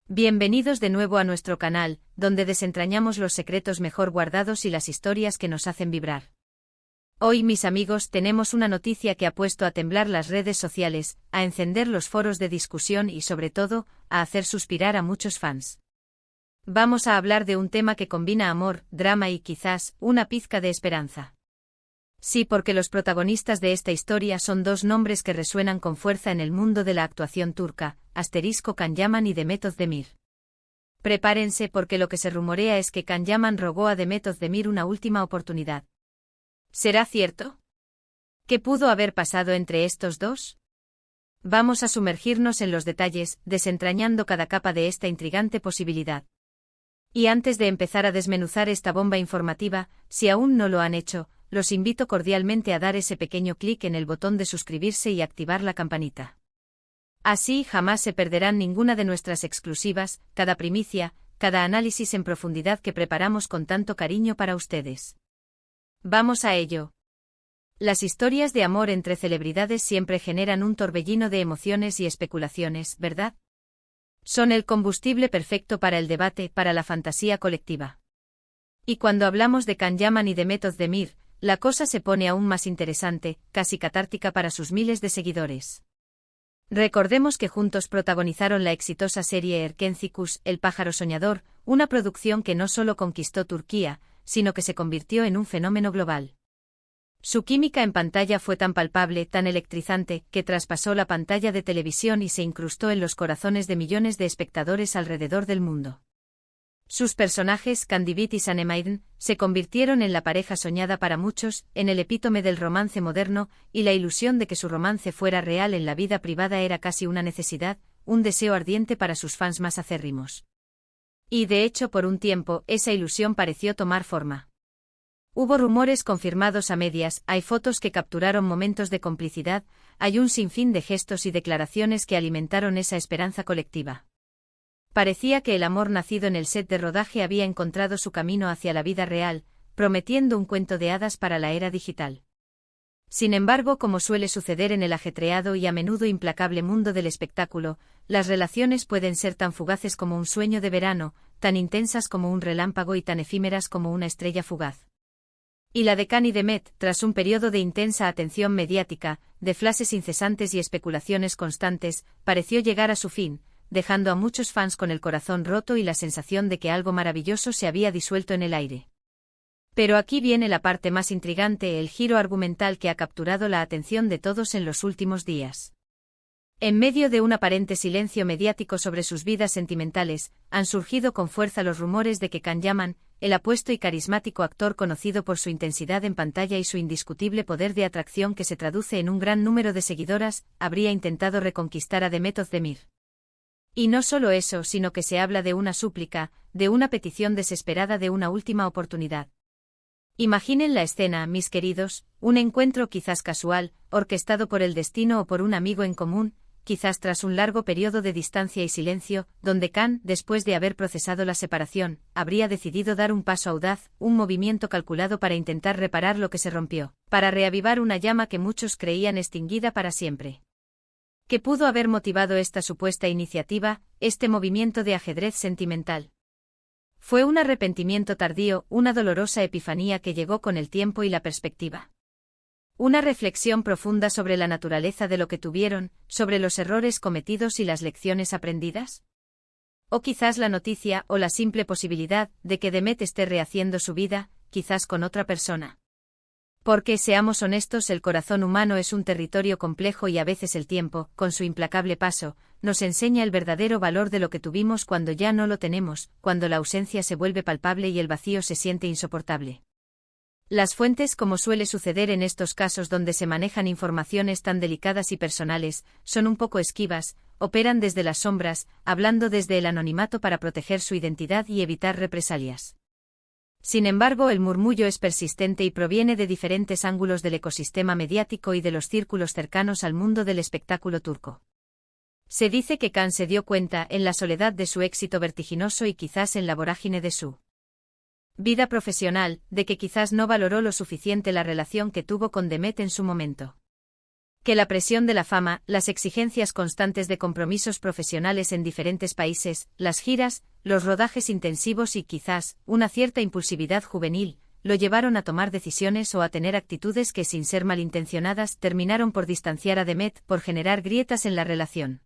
Bienvenidos de nuevo a nuestro canal, donde desentrañamos los secretos mejor guardados y las historias que nos hacen vibrar. Hoy, mis amigos, tenemos una noticia que ha puesto a temblar las redes sociales, a encender los foros de discusión y, sobre todo, a hacer suspirar a muchos fans. Vamos a hablar de un tema que combina amor, drama y quizás una pizca de esperanza. Sí, porque los protagonistas de esta historia son dos nombres que resuenan con fuerza en el mundo de la actuación turca, Can Yaman y Demet Özdemir. Prepárense porque lo que se rumorea es que Can Yaman rogó a Demet Özdemir una última oportunidad. ¿Será cierto? ¿Qué pudo haber pasado entre estos dos? Vamos a sumergirnos en los detalles, desentrañando cada capa de esta intrigante posibilidad. Y antes de empezar a desmenuzar esta bomba informativa, si aún no lo han hecho, los invito cordialmente a dar ese pequeño clic en el botón de suscribirse y activar la campanita. Así jamás se perderán ninguna de nuestras exclusivas, cada primicia, cada análisis en profundidad que preparamos con tanto cariño para ustedes. Vamos a ello. Las historias de amor entre celebridades siempre generan un torbellino de emociones y especulaciones, ¿verdad? Son el combustible perfecto para el debate, para la fantasía colectiva. Y cuando hablamos de Can Yaman y Demet Özdemir, la cosa se pone aún más interesante, casi catártica para sus miles de seguidores. Recordemos que juntos protagonizaron la exitosa serie Erkenci Kuş, El pájaro soñador, una producción que no solo conquistó Turquía, sino que se convirtió en un fenómeno global. Su química en pantalla fue tan palpable, tan electrizante, que traspasó la pantalla de televisión y se incrustó en los corazones de millones de espectadores alrededor del mundo. Sus personajes, Kandibit y Sanemairen, se convirtieron en la pareja soñada para muchos, en el epítome del romance moderno, y la ilusión de que su romance fuera real en la vida privada era casi una necesidad, un deseo ardiente para sus fans más acérrimos. Y de hecho, por un tiempo, esa ilusión pareció tomar forma. Hubo rumores confirmados a medias, hay fotos que capturaron momentos de complicidad, hay un sinfín de gestos y declaraciones que alimentaron esa esperanza colectiva. Parecía que el amor nacido en el set de rodaje había encontrado su camino hacia la vida real, prometiendo un cuento de hadas para la era digital. Sin embargo, como suele suceder en el ajetreado y a menudo implacable mundo del espectáculo, las relaciones pueden ser tan fugaces como un sueño de verano, tan intensas como un relámpago y tan efímeras como una estrella fugaz. Y la de Can y Demet, tras un periodo de intensa atención mediática, de flashes incesantes y especulaciones constantes, pareció llegar a su fin, dejando a muchos fans con el corazón roto y la sensación de que algo maravilloso se había disuelto en el aire. Pero aquí viene la parte más intrigante, el giro argumental que ha capturado la atención de todos en los últimos días. En medio de un aparente silencio mediático sobre sus vidas sentimentales, han surgido con fuerza los rumores de que Can Yaman, el apuesto y carismático actor conocido por su intensidad en pantalla y su indiscutible poder de atracción que se traduce en un gran número de seguidoras, habría intentado reconquistar a Demet Özdemir. Y no solo eso, sino que se habla de una súplica, de una petición desesperada de una última oportunidad. Imaginen la escena, mis queridos, un encuentro quizás casual, orquestado por el destino o por un amigo en común, quizás tras un largo periodo de distancia y silencio, donde Can, después de haber procesado la separación, habría decidido dar un paso audaz, un movimiento calculado para intentar reparar lo que se rompió, para reavivar una llama que muchos creían extinguida para siempre. ¿Qué pudo haber motivado esta supuesta iniciativa, este movimiento de ajedrez sentimental? ¿Fue un arrepentimiento tardío, una dolorosa epifanía que llegó con el tiempo y la perspectiva? ¿Una reflexión profunda sobre la naturaleza de lo que tuvieron, sobre los errores cometidos y las lecciones aprendidas? ¿O quizás la noticia o la simple posibilidad de que Demet esté rehaciendo su vida, quizás con otra persona? Porque, seamos honestos, el corazón humano es un territorio complejo y a veces el tiempo, con su implacable paso, nos enseña el verdadero valor de lo que tuvimos cuando ya no lo tenemos, cuando la ausencia se vuelve palpable y el vacío se siente insoportable. Las fuentes, como suele suceder en estos casos donde se manejan informaciones tan delicadas y personales, son un poco esquivas, operan desde las sombras, hablando desde el anonimato para proteger su identidad y evitar represalias. Sin embargo, el murmullo es persistente y proviene de diferentes ángulos del ecosistema mediático y de los círculos cercanos al mundo del espectáculo turco. Se dice que Can se dio cuenta, en la soledad de su éxito vertiginoso y quizás en la vorágine de su vida profesional, de que quizás no valoró lo suficiente la relación que tuvo con Demet en su momento. Que la presión de la fama, las exigencias constantes de compromisos profesionales en diferentes países, las giras, los rodajes intensivos y quizás una cierta impulsividad juvenil, lo llevaron a tomar decisiones o a tener actitudes que, sin ser malintencionadas, terminaron por distanciar a Demet, por generar grietas en la relación.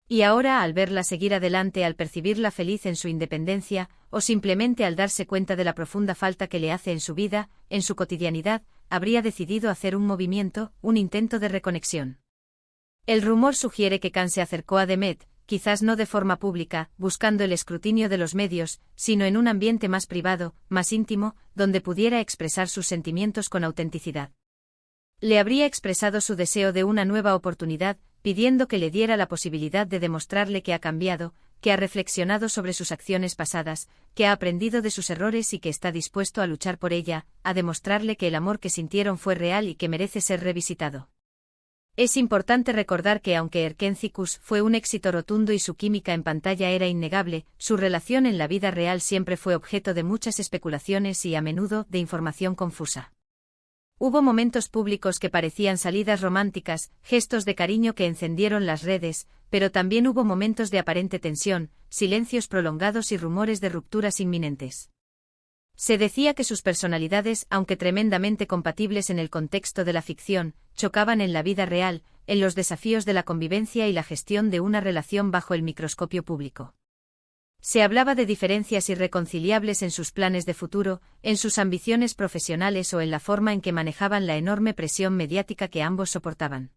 Y ahora, al verla seguir adelante, al percibirla feliz en su independencia, o simplemente al darse cuenta de la profunda falta que le hace en su vida, en su cotidianidad, habría decidido hacer un movimiento, un intento de reconexión. El rumor sugiere que Khan se acercó a Demet, quizás no de forma pública, buscando el escrutinio de los medios, sino en un ambiente más privado, más íntimo, donde pudiera expresar sus sentimientos con autenticidad. Le habría expresado su deseo de una nueva oportunidad, pidiendo que le diera la posibilidad de demostrarle que ha cambiado, que ha reflexionado sobre sus acciones pasadas, que ha aprendido de sus errores y que está dispuesto a luchar por ella, a demostrarle que el amor que sintieron fue real y que merece ser revisitado. Es importante recordar que aunque Erkencikus fue un éxito rotundo y su química en pantalla era innegable, su relación en la vida real siempre fue objeto de muchas especulaciones y, a menudo, de información confusa. Hubo momentos públicos que parecían salidas románticas, gestos de cariño que encendieron las redes, pero también hubo momentos de aparente tensión, silencios prolongados y rumores de rupturas inminentes. Se decía que sus personalidades, aunque tremendamente compatibles en el contexto de la ficción, chocaban en la vida real, en los desafíos de la convivencia y la gestión de una relación bajo el microscopio público. Se hablaba de diferencias irreconciliables en sus planes de futuro, en sus ambiciones profesionales o en la forma en que manejaban la enorme presión mediática que ambos soportaban.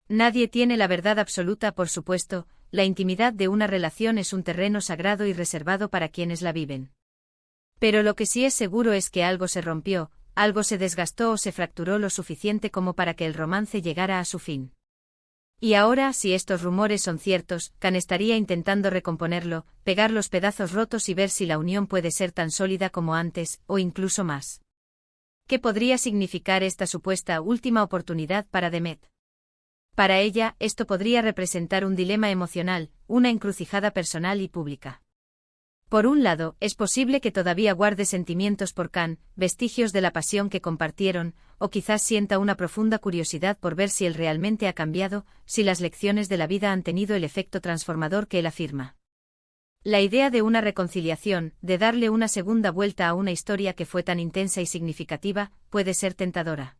Nadie tiene la verdad absoluta, por supuesto, la intimidad de una relación es un terreno sagrado y reservado para quienes la viven. Pero lo que sí es seguro es que algo se rompió, algo se desgastó o se fracturó lo suficiente como para que el romance llegara a su fin. Y ahora, si estos rumores son ciertos, Khan estaría intentando recomponerlo, pegar los pedazos rotos y ver si la unión puede ser tan sólida como antes, o incluso más. ¿Qué podría significar esta supuesta última oportunidad para Demet? Para ella, esto podría representar un dilema emocional, una encrucijada personal y pública. Por un lado, es posible que todavía guarde sentimientos por Khan, vestigios de la pasión que compartieron, o quizás sienta una profunda curiosidad por ver si él realmente ha cambiado, si las lecciones de la vida han tenido el efecto transformador que él afirma. La idea de una reconciliación, de darle una segunda vuelta a una historia que fue tan intensa y significativa, puede ser tentadora.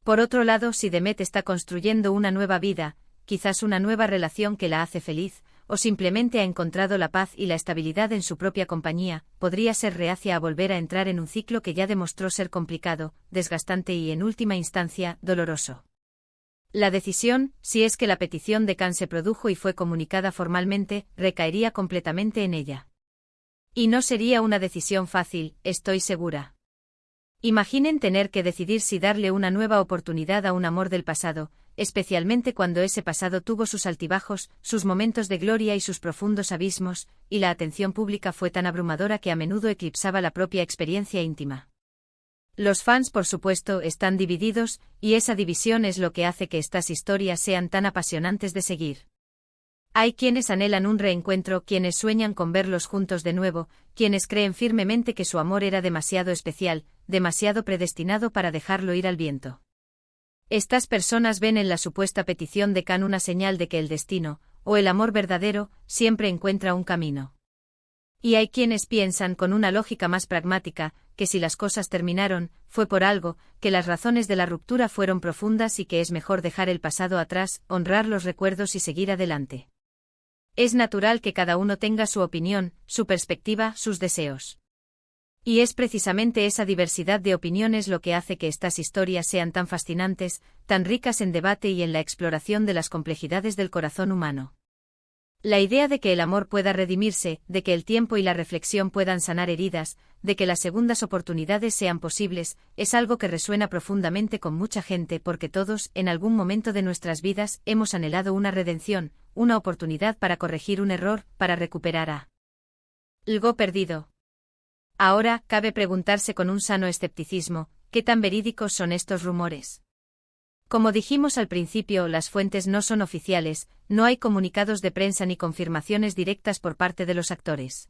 Por otro lado, si Demet está construyendo una nueva vida, quizás una nueva relación que la hace feliz, o simplemente ha encontrado la paz y la estabilidad en su propia compañía, podría ser reacia a volver a entrar en un ciclo que ya demostró ser complicado, desgastante y, en última instancia, doloroso. La decisión, si es que la petición de Khan se produjo y fue comunicada formalmente, recaería completamente en ella. Y no sería una decisión fácil, estoy segura. Imaginen tener que decidir si darle una nueva oportunidad a un amor del pasado, especialmente cuando ese pasado tuvo sus altibajos, sus momentos de gloria y sus profundos abismos, y la atención pública fue tan abrumadora que a menudo eclipsaba la propia experiencia íntima. Los fans, por supuesto, están divididos, y esa división es lo que hace que estas historias sean tan apasionantes de seguir. Hay quienes anhelan un reencuentro, quienes sueñan con verlos juntos de nuevo, quienes creen firmemente que su amor era demasiado especial, demasiado predestinado para dejarlo ir al viento. Estas personas ven en la supuesta petición de Khan una señal de que el destino, o el amor verdadero, siempre encuentra un camino. Y hay quienes piensan con una lógica más pragmática, que si las cosas terminaron, fue por algo, que las razones de la ruptura fueron profundas y que es mejor dejar el pasado atrás, honrar los recuerdos y seguir adelante. Es natural que cada uno tenga su opinión, su perspectiva, sus deseos. Y es precisamente esa diversidad de opiniones lo que hace que estas historias sean tan fascinantes, tan ricas en debate y en la exploración de las complejidades del corazón humano. La idea de que el amor pueda redimirse, de que el tiempo y la reflexión puedan sanar heridas, de que las segundas oportunidades sean posibles, es algo que resuena profundamente con mucha gente porque todos, en algún momento de nuestras vidas, hemos anhelado una redención, una oportunidad para corregir un error, para recuperar algo perdido. Ahora, cabe preguntarse con un sano escepticismo, ¿qué tan verídicos son estos rumores? Como dijimos al principio, las fuentes no son oficiales, no hay comunicados de prensa ni confirmaciones directas por parte de los actores.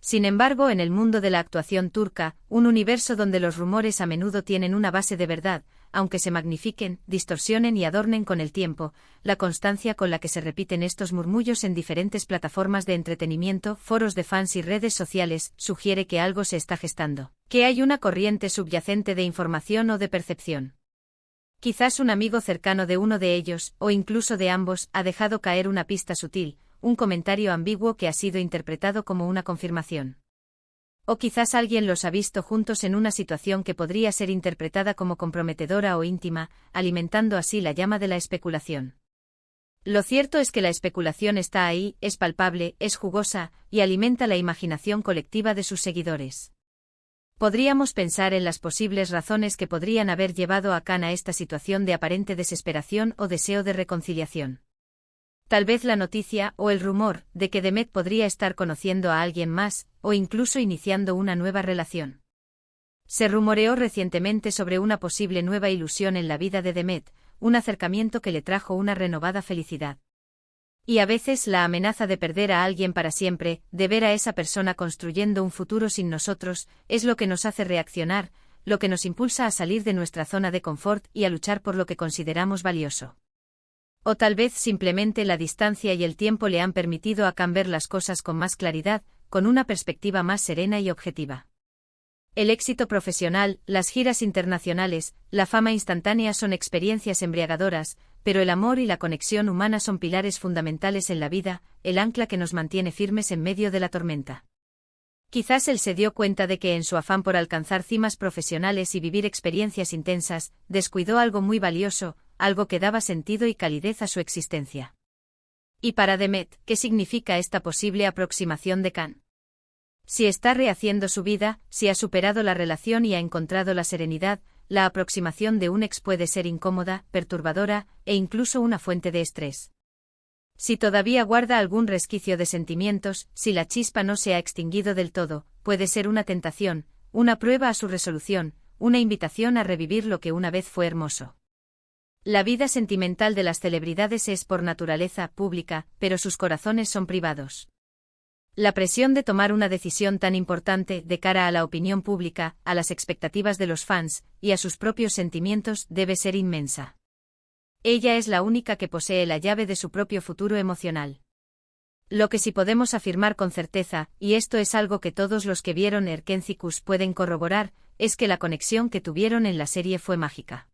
Sin embargo, en el mundo de la actuación turca, un universo donde los rumores a menudo tienen una base de verdad, aunque se magnifiquen, distorsionen y adornen con el tiempo, la constancia con la que se repiten estos murmullos en diferentes plataformas de entretenimiento, foros de fans y redes sociales, sugiere que algo se está gestando, que hay una corriente subyacente de información o de percepción. Quizás un amigo cercano de uno de ellos, o incluso de ambos, ha dejado caer una pista sutil, un comentario ambiguo que ha sido interpretado como una confirmación. O quizás alguien los ha visto juntos en una situación que podría ser interpretada como comprometedora o íntima, alimentando así la llama de la especulación. Lo cierto es que la especulación está ahí, es palpable, es jugosa, y alimenta la imaginación colectiva de sus seguidores. Podríamos pensar en las posibles razones que podrían haber llevado a Khan a esta situación de aparente desesperación o deseo de reconciliación. Tal vez la noticia o el rumor de que Demet podría estar conociendo a alguien más, o incluso iniciando una nueva relación. Se rumoreó recientemente sobre una posible nueva ilusión en la vida de Demet, un acercamiento que le trajo una renovada felicidad. Y a veces la amenaza de perder a alguien para siempre, de ver a esa persona construyendo un futuro sin nosotros, es lo que nos hace reaccionar, lo que nos impulsa a salir de nuestra zona de confort y a luchar por lo que consideramos valioso. O tal vez simplemente la distancia y el tiempo le han permitido a Khan ver las cosas con más claridad, con una perspectiva más serena y objetiva. El éxito profesional, las giras internacionales, la fama instantánea son experiencias embriagadoras, pero el amor y la conexión humana son pilares fundamentales en la vida, el ancla que nos mantiene firmes en medio de la tormenta. Quizás él se dio cuenta de que en su afán por alcanzar cimas profesionales y vivir experiencias intensas, descuidó algo muy valioso, algo que daba sentido y calidez a su existencia. Y para Demet, ¿qué significa esta posible aproximación de Khan? Si está rehaciendo su vida, si ha superado la relación y ha encontrado la serenidad, la aproximación de un ex puede ser incómoda, perturbadora, e incluso una fuente de estrés. Si todavía guarda algún resquicio de sentimientos, si la chispa no se ha extinguido del todo, puede ser una tentación, una prueba a su resolución, una invitación a revivir lo que una vez fue hermoso. La vida sentimental de las celebridades es por naturaleza pública, pero sus corazones son privados. La presión de tomar una decisión tan importante de cara a la opinión pública, a las expectativas de los fans, y a sus propios sentimientos debe ser inmensa. Ella es la única que posee la llave de su propio futuro emocional. Lo que sí podemos afirmar con certeza, y esto es algo que todos los que vieron Erkentzicus pueden corroborar, es que la conexión que tuvieron en la serie fue mágica.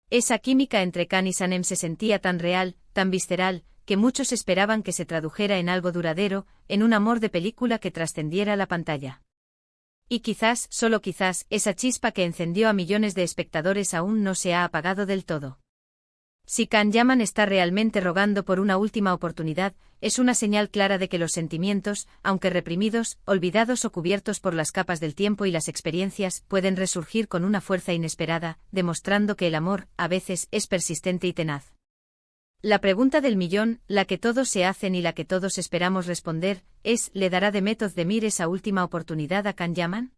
Esa química entre Khan y Sanem se sentía tan real, tan visceral, que muchos esperaban que se tradujera en algo duradero, en un amor de película que trascendiera la pantalla. Y quizás, solo quizás, esa chispa que encendió a millones de espectadores aún no se ha apagado del todo. Si Khan Yaman está realmente rogando por una última oportunidad, es una señal clara de que los sentimientos, aunque reprimidos, olvidados o cubiertos por las capas del tiempo y las experiencias, pueden resurgir con una fuerza inesperada, demostrando que el amor, a veces, es persistente y tenaz. La pregunta del millón, la que todos se hacen y la que todos esperamos responder, es, ¿le dará Demet Özdemir esa última oportunidad a Khan Yaman?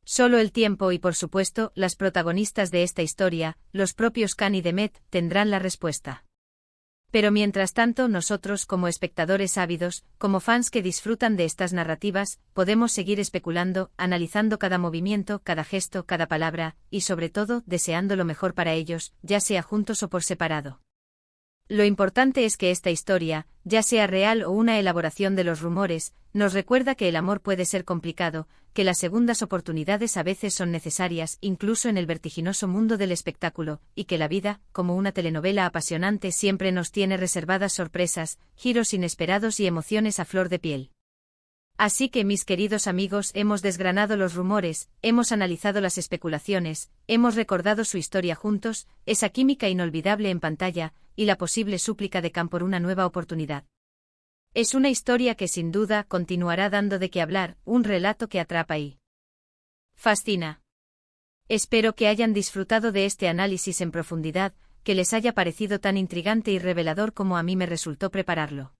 Solo el tiempo y por supuesto, las protagonistas de esta historia, los propios Khan y Demet, tendrán la respuesta. Pero mientras tanto nosotros como espectadores ávidos, como fans que disfrutan de estas narrativas, podemos seguir especulando, analizando cada movimiento, cada gesto, cada palabra, y sobre todo, deseando lo mejor para ellos, ya sea juntos o por separado. Lo importante es que esta historia, ya sea real o una elaboración de los rumores, nos recuerda que el amor puede ser complicado, que las segundas oportunidades a veces son necesarias, incluso en el vertiginoso mundo del espectáculo, y que la vida, como una telenovela apasionante, siempre nos tiene reservadas sorpresas, giros inesperados y emociones a flor de piel. Así que mis queridos amigos, hemos desgranado los rumores, hemos analizado las especulaciones, hemos recordado su historia juntos, esa química inolvidable en pantalla, y la posible súplica de Khan por una nueva oportunidad. Es una historia que sin duda continuará dando de qué hablar, un relato que atrapa y fascina. Espero que hayan disfrutado de este análisis en profundidad, que les haya parecido tan intrigante y revelador como a mí me resultó prepararlo.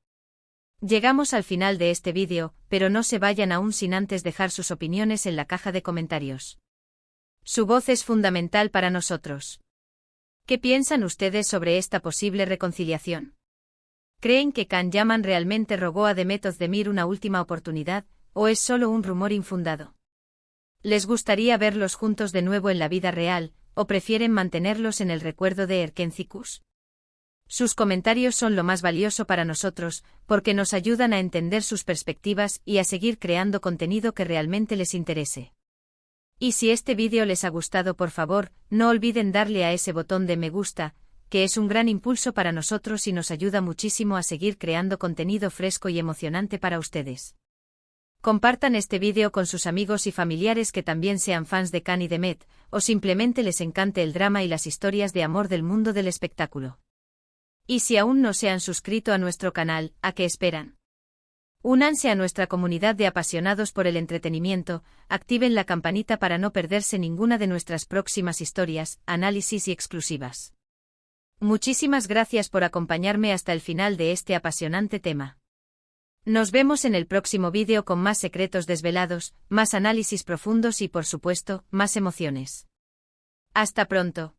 Llegamos al final de este vídeo, pero no se vayan aún sin antes dejar sus opiniones en la caja de comentarios. Su voz es fundamental para nosotros. ¿Qué piensan ustedes sobre esta posible reconciliación? ¿Creen que Khan Yaman realmente rogó a Demet Özdemir una última oportunidad, o es solo un rumor infundado? ¿Les gustaría verlos juntos de nuevo en la vida real, o prefieren mantenerlos en el recuerdo de Erkencicus? Sus comentarios son lo más valioso para nosotros, porque nos ayudan a entender sus perspectivas y a seguir creando contenido que realmente les interese. Y si este vídeo les ha gustado, por favor, no olviden darle a ese botón de me gusta, que es un gran impulso para nosotros y nos ayuda muchísimo a seguir creando contenido fresco y emocionante para ustedes. Compartan este vídeo con sus amigos y familiares que también sean fans de Khan y de Met, o simplemente les encante el drama y las historias de amor del mundo del espectáculo. Y si aún no se han suscrito a nuestro canal, ¿a qué esperan? Únanse a nuestra comunidad de apasionados por el entretenimiento, activen la campanita para no perderse ninguna de nuestras próximas historias, análisis y exclusivas. Muchísimas gracias por acompañarme hasta el final de este apasionante tema. Nos vemos en el próximo vídeo con más secretos desvelados, más análisis profundos y por supuesto, más emociones. Hasta pronto.